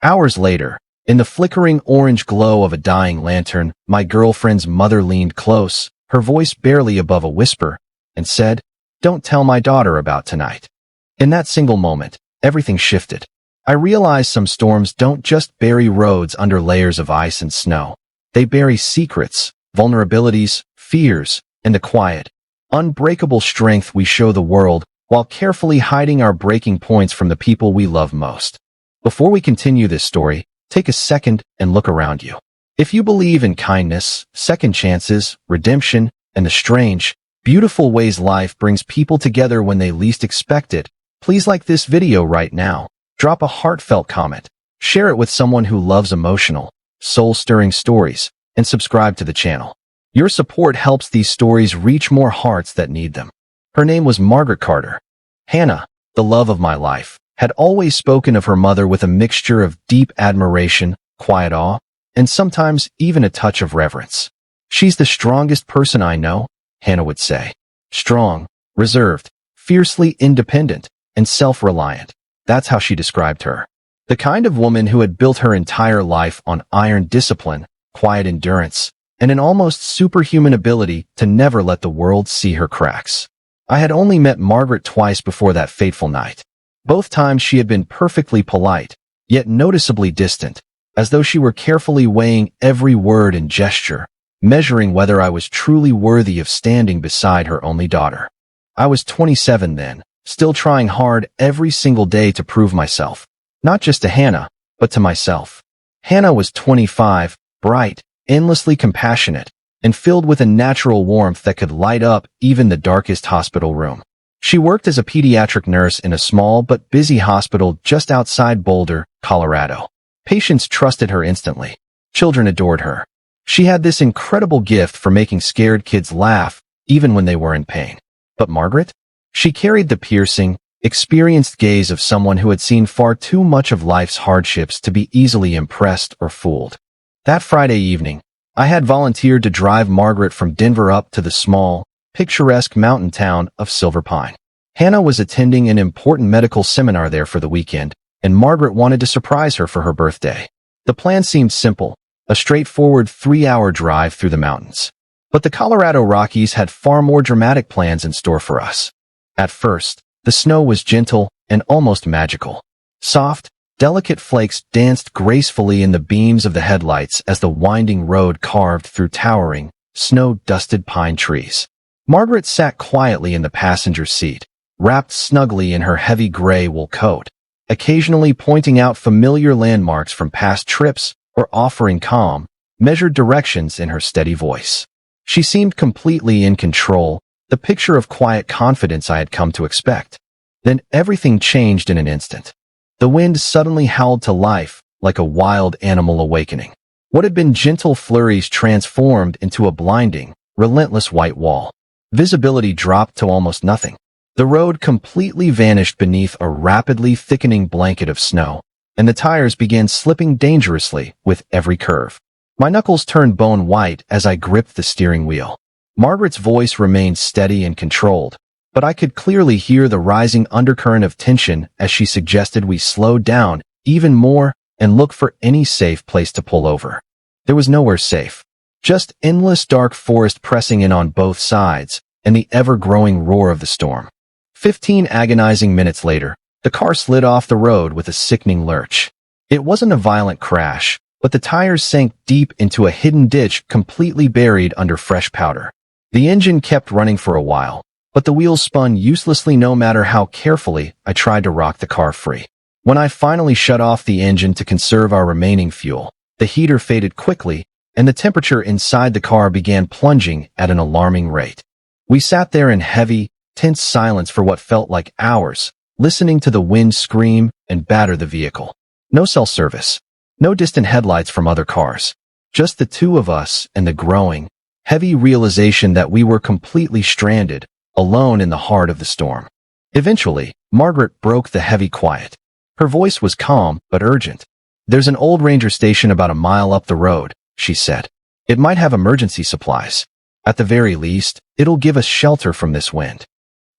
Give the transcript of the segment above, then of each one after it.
Hours later, in the flickering orange glow of a dying lantern, my girlfriend's mother leaned close, her voice barely above a whisper, and said, "Don't tell my daughter about tonight." In that single moment, everything shifted. I realized some storms don't just bury roads under layers of ice and snow. They bury secrets, vulnerabilities, fears, and the quiet, unbreakable strength we show the world while carefully hiding our breaking points from the people we love most. Before we continue this story, take a second and look around you. If you believe in kindness, second chances, redemption, and the strange, beautiful ways life brings people together when they least expect it, please like this video right now. Drop a heartfelt comment, share it with someone who loves emotional, soul-stirring stories, and subscribe to the channel. Your support helps these stories reach more hearts that need them. Her name was Margaret Carter. Hannah, the love of my life, had always spoken of her mother with a mixture of deep admiration, quiet awe, and sometimes even a touch of reverence. "She's the strongest person I know," Hannah would say. Strong, reserved, fiercely independent, and self-reliant. That's how she described her. The kind of woman who had built her entire life on iron discipline, quiet endurance, and an almost superhuman ability to never let the world see her cracks. I had only met Margaret twice before that fateful night. Both times she had been perfectly polite, yet noticeably distant, as though she were carefully weighing every word and gesture, measuring whether I was truly worthy of standing beside her only daughter. I was 27 then, still trying hard every single day to prove myself, not just to Hannah, but to myself. Hannah was 25, bright, endlessly compassionate, and filled with a natural warmth that could light up even the darkest hospital room. She worked as a pediatric nurse in a small but busy hospital just outside Boulder, Colorado. Patients trusted her instantly. Children adored her. She had this incredible gift for making scared kids laugh, even when they were in pain. But Margaret? She carried the piercing, experienced gaze of someone who had seen far too much of life's hardships to be easily impressed or fooled. That Friday evening, I had volunteered to drive Margaret from Denver up to the small, picturesque mountain town of Silver Pine. Hannah was attending an important medical seminar there for the weekend, and Margaret wanted to surprise her for her birthday. The plan seemed simple, a straightforward 3-hour drive through the mountains. But the Colorado Rockies had far more dramatic plans in store for us. At first, the snow was gentle and almost magical. Soft, delicate flakes danced gracefully in the beams of the headlights as the winding road carved through towering, snow-dusted pine trees. Margaret sat quietly in the passenger seat, wrapped snugly in her heavy gray wool coat, occasionally pointing out familiar landmarks from past trips or offering calm, measured directions in her steady voice. She seemed completely in control, the picture of quiet confidence I had come to expect. Then everything changed in an instant. The wind suddenly howled to life, like a wild animal awakening. What had been gentle flurries transformed into a blinding, relentless white wall. Visibility dropped to almost nothing. The road completely vanished beneath a rapidly thickening blanket of snow, and the tires began slipping dangerously with every curve. My knuckles turned bone white as I gripped the steering wheel. Margaret's voice remained steady and controlled, but I could clearly hear the rising undercurrent of tension as she suggested we slow down even more and look for any safe place to pull over. There was nowhere safe. Just endless dark forest pressing in on both sides and the ever-growing roar of the storm. 15 agonizing minutes later, the car slid off the road with a sickening lurch. It wasn't a violent crash, but the tires sank deep into a hidden ditch completely buried under fresh powder. The engine kept running for a while, but the wheels spun uselessly no matter how carefully I tried to rock the car free. When I finally shut off the engine to conserve our remaining fuel, the heater faded quickly, and the temperature inside the car began plunging at an alarming rate. We sat there in heavy, tense silence for what felt like hours, listening to the wind scream and batter the vehicle. No cell service. No distant headlights from other cars. Just the two of us and the growing, heavy realization that we were completely stranded, alone in the heart of the storm. Eventually, Margaret broke the heavy quiet. Her voice was calm but urgent. "There's an old ranger station about a mile up the road," she said. "It might have emergency supplies. At the very least, it'll give us shelter from this wind."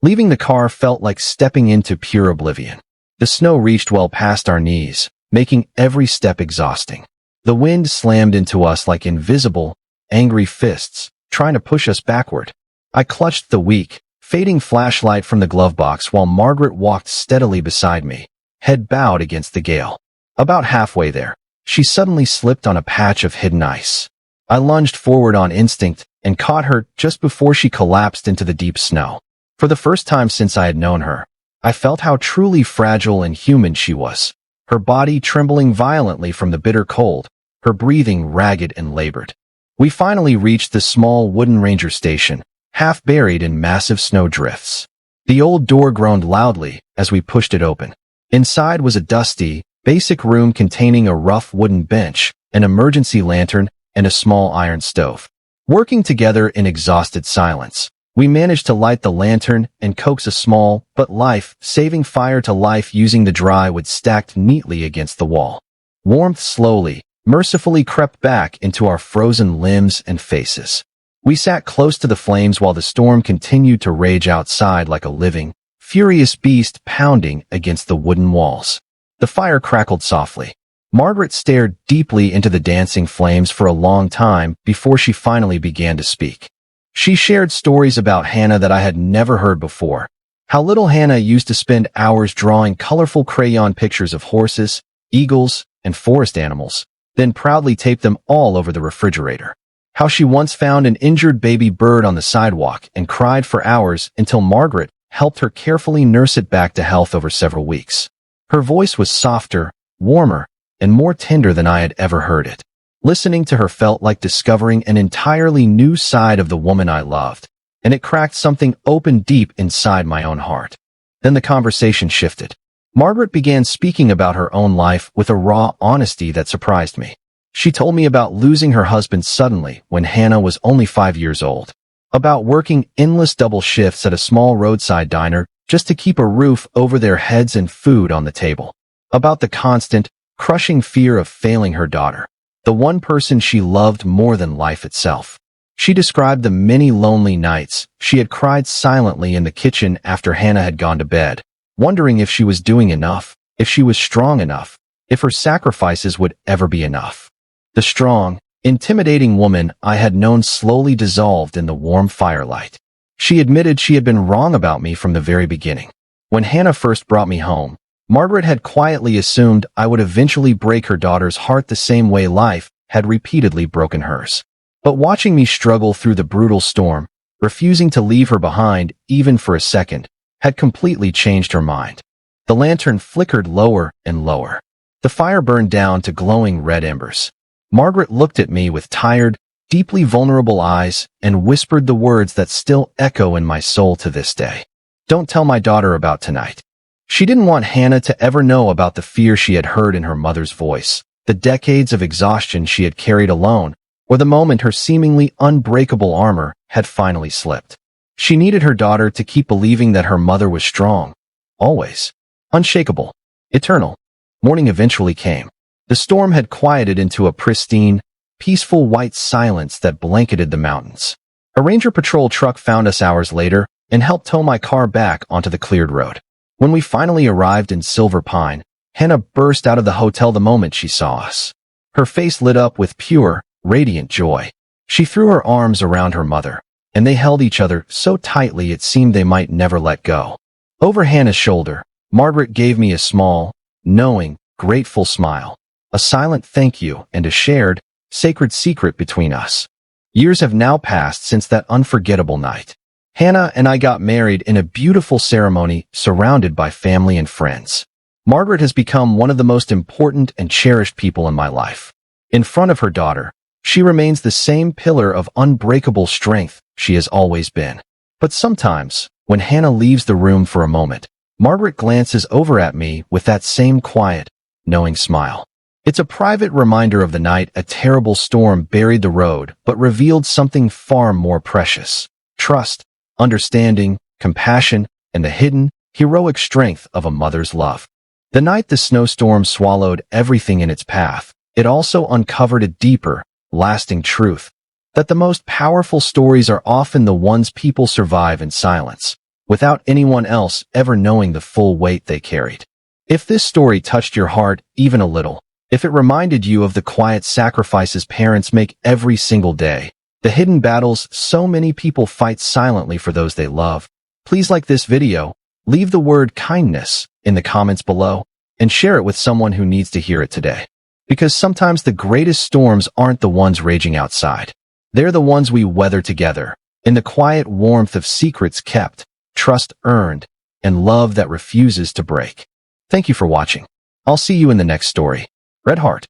Leaving the car felt like stepping into pure oblivion. The snow reached well past our knees, making every step exhausting. The wind slammed into us like invisible, angry fists, trying to push us backward. I clutched the weak, fading flashlight from the glove box while Margaret walked steadily beside me, head bowed against the gale. About halfway there, she suddenly slipped on a patch of hidden ice. I lunged forward on instinct and caught her just before she collapsed into the deep snow. For the first time since I had known her, I felt how truly fragile and human she was, her body trembling violently from the bitter cold, her breathing ragged and labored. We finally reached the small wooden ranger station, half buried in massive snow drifts. The old door groaned loudly as we pushed it open. Inside was a dusty, basic room containing a rough wooden bench, an emergency lantern, and a small iron stove. Working together in exhausted silence, we managed to light the lantern and coax a small, but life-saving fire to life using the dry wood stacked neatly against the wall. Warmth slowly, mercifully crept back into our frozen limbs and faces. We sat close to the flames while the storm continued to rage outside like a living, furious beast pounding against the wooden walls. The fire crackled softly. Margaret stared deeply into the dancing flames for a long time before she finally began to speak. She shared stories about Hannah that I had never heard before. How little Hannah used to spend hours drawing colorful crayon pictures of horses, eagles, and forest animals, then proudly taped them all over the refrigerator. How she once found an injured baby bird on the sidewalk and cried for hours until Margaret helped her carefully nurse it back to health over several weeks. Her voice was softer, warmer, and more tender than I had ever heard it. Listening to her felt like discovering an entirely new side of the woman I loved, and it cracked something open deep inside my own heart. Then the conversation shifted. Margaret began speaking about her own life with a raw honesty that surprised me. She told me about losing her husband suddenly when Hannah was only 5 years old, about working endless double shifts at a small roadside diner just to keep a roof over their heads and food on the table, about the constant, crushing fear of failing her daughter, the one person she loved more than life itself. She described the many lonely nights she had cried silently in the kitchen after Hannah had gone to bed, wondering if she was doing enough, if she was strong enough, if her sacrifices would ever be enough. The strong, intimidating woman I had known slowly dissolved in the warm firelight. She admitted she had been wrong about me from the very beginning. When Hannah first brought me home, Margaret had quietly assumed I would eventually break her daughter's heart the same way life had repeatedly broken hers. But watching me struggle through the brutal storm, refusing to leave her behind even for a second, had completely changed her mind. The lantern flickered lower and lower. The fire burned down to glowing red embers. Margaret looked at me with tired, deeply vulnerable eyes and whispered the words that still echo in my soul to this day. Don't tell my daughter about tonight. She didn't want Hannah to ever know about the fear she had heard in her mother's voice, the decades of exhaustion she had carried alone, or the moment her seemingly unbreakable armor had finally slipped. She needed her daughter to keep believing that her mother was strong, always, unshakable, eternal. Morning eventually came. The storm had quieted into a pristine, peaceful white silence that blanketed the mountains. A ranger patrol truck found us hours later and helped tow my car back onto the cleared road. When we finally arrived in Silver Pine, Hannah burst out of the hotel the moment she saw us. Her face lit up with pure, radiant joy. She threw her arms around her mother, and they held each other so tightly it seemed they might never let go. Over Hannah's shoulder, Margaret gave me a small, knowing, grateful smile, a silent thank you and a shared, sacred secret between us. Years have now passed since that unforgettable night. Hannah and I got married in a beautiful ceremony surrounded by family and friends. Margaret has become one of the most important and cherished people in my life. In front of her daughter, she remains the same pillar of unbreakable strength she has always been. But sometimes, when Hannah leaves the room for a moment, Margaret glances over at me with that same quiet, knowing smile. It's a private reminder of the night a terrible storm buried the road but revealed something far more precious: trust, understanding, compassion, and the hidden, heroic strength of a mother's love. The night the snowstorm swallowed everything in its path, it also uncovered a deeper, lasting truth, that the most powerful stories are often the ones people survive in silence, without anyone else ever knowing the full weight they carried. If this story touched your heart even a little, if it reminded you of the quiet sacrifices parents make every single day, the hidden battles so many people fight silently for those they love, please like this video, leave the word kindness in the comments below, and share it with someone who needs to hear it today. Because sometimes the greatest storms aren't the ones raging outside. They're the ones we weather together, in the quiet warmth of secrets kept, trust earned, and love that refuses to break. Thank you for watching. I'll see you in the next story. Red Heart.